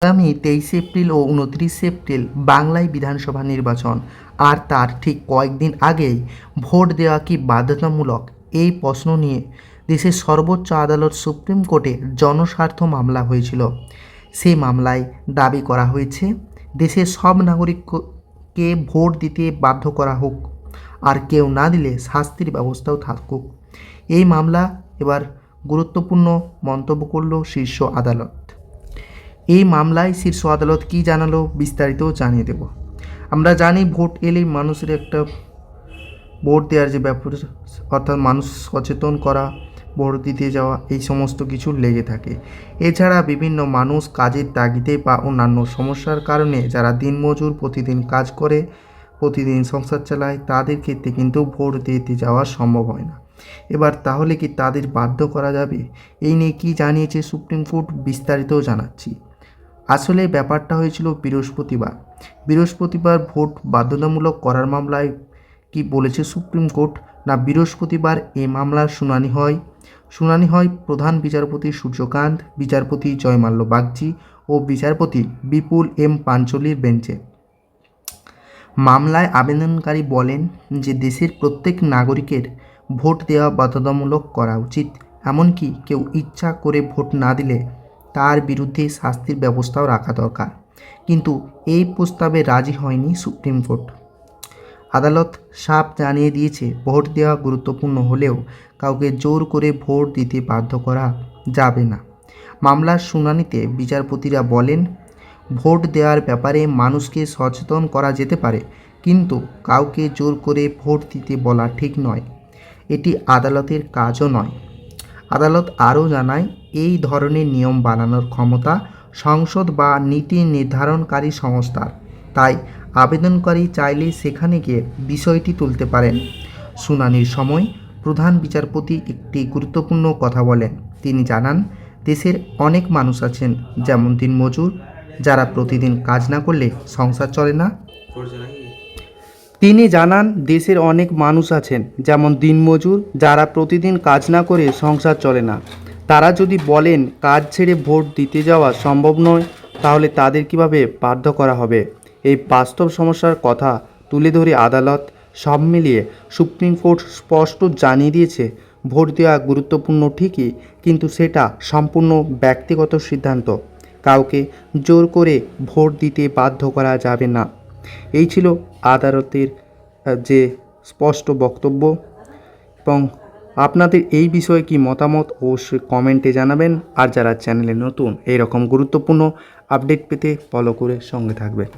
আগামী 23 এপ্রিল ও 29 এপ্রিল বাংলায় বিধানসভা নির্বাচন, আর তার ঠিক কয়েকদিন আগেই ভোট দেওয়া কি বাধ্যতামূলক, এই প্রশ্ন নিয়ে দেশের সর্বোচ্চ আদালত সুপ্রিম কোর্টে জনস্বার্থ মামলা হয়েছিল। সেই মামলায় দাবি করা হয়েছে দেশের সব নাগরিককে ভোট দিতে বাধ্য করা হোক, আর কেউ না দিলে শাস্তির ব্যবস্থাও থাকুক। এই মামলা এবার গুরুত্বপূর্ণ মন্তব্য করল শীর্ষ আদালত। এই মামলায় শীর্ষ আদালত কী জানালো বিস্তারিত জানিয়ে দেব। আমরা জানি ভোট এলেই মানুষের একটা ভোট দেওয়ার যে ব্যাপার, অর্থাৎ মানুষ সচেতন করা, ভোট দিতে যাওয়া, এই সমস্ত কিছু লেগে থাকে। এছাড়া বিভিন্ন মানুষ কাজের তাগিদে বা অন্যান্য সমস্যার কারণে যারা দিনমজুর, প্রতিদিন কাজ করে, প্রতিদিন সংসার চালায়, তাদের ক্ষেত্রে কিন্তু ভোট দিতে যাওয়া সম্ভব হয় না। এবার তাহলে কি তাদের বাধ্য করা যাবে? এই নিয়ে কী জানিয়েছে সুপ্রিম কোর্ট, বিস্তারিত জানাচ্ছি। আসলে ব্যাপারটা হয়েছিল বৃহস্পতিবার ভোট বাধ্যতামূলক করার মামলায় কি বলেছে সুপ্রিম কোর্ট না, বৃহস্পতিবার এই মামলার শুনানি হয় প্রধান বিচারপতি সূর্যকান্ত, বিচারপতি জয়মাল্য বাগচি ও বিচারপতি বিপুল এম পাঞ্চলির বেঞ্চে। মামলায় আবেদনকারী বলেন যে দেশের প্রত্যেক নাগরিকের ভোট দেওয়া বাধ্যতামূলক করা উচিত, এমনকি কেউ ইচ্ছা করে ভোট না দিলে তার বিরুদ্ধে শাস্তির ব্যবস্থাও রাখা দরকার। কিন্তু এই প্রস্তাবে রাজি হয়নি সুপ্রিম কোর্ট। আদালত সাফ জানিয়ে দিয়েছে ভোট দেওয়া গুরুত্বপূর্ণ হলেও কাউকে জোর করে ভোট দিতে বাধ্য করা যাবে না। মামলার শুনানিতে বিচারপতিরা বলেন, ভোট দেওয়ার ব্যাপারে মানুষকে সচেতন করা যেতে পারে, কিন্তু কাউকে জোর করে ভোট দিতে বলা ঠিক নয়। এটি আদালতের কাজও নয়। আদালত আরও জানায়, এই ধরনের নিয়ম বানানোর ক্ষমতা সংসদ বা নীতি নির্ধারণকারী সংস্থার, তাই আবেদনকারী চাইলে সেখানে গিয়ে বিষয়টি তুলতে পারেন। শুনানির সময় প্রধান বিচারপতি একটি গুরুত্বপূর্ণ কথা বলেন। তিনি জানান, দেশের অনেক মানুষ আছেন, যেমন দিনমজুর, যারা প্রতিদিন কাজ না করলে সংসার চলে না। তিনি জানান, দেশের অনেক মানুষ আছেন, যেমন দিনমজুর, যারা প্রতিদিন কাজ না করে সংসার চলে না। তারা যদি বলেন কাজ ছেড়ে ভোট দিতে যাওয়া সম্ভব নয়, তাহলে তাদের কিভাবে বাধ্য করা হবে? এই বাস্তব সমস্যার কথা তুলে ধরে আদালত সব মিলিয়ে সুপ্রিম কোর্ট স্পষ্ট জানিয়ে দিয়েছে, ভোট দেওয়া গুরুত্বপূর্ণ ঠিকই, কিন্তু সেটা সম্পূর্ণ ব্যক্তিগত সিদ্ধান্ত। কাউকে জোর করে ভোট দিতে বাধ্য করা যাবে না। এই ছিল আদালতের যে স্পষ্ট বক্তব্য। এবং আপনাদের এই বিষয়ে কি মতামত অবশ্যই কমেন্টে জানাবেন। আর যারা চ্যানেলে নতুন, এই রকম গুরুত্বপূর্ণ আপডেট পেতে ফলো করে সঙ্গে থাকবেন।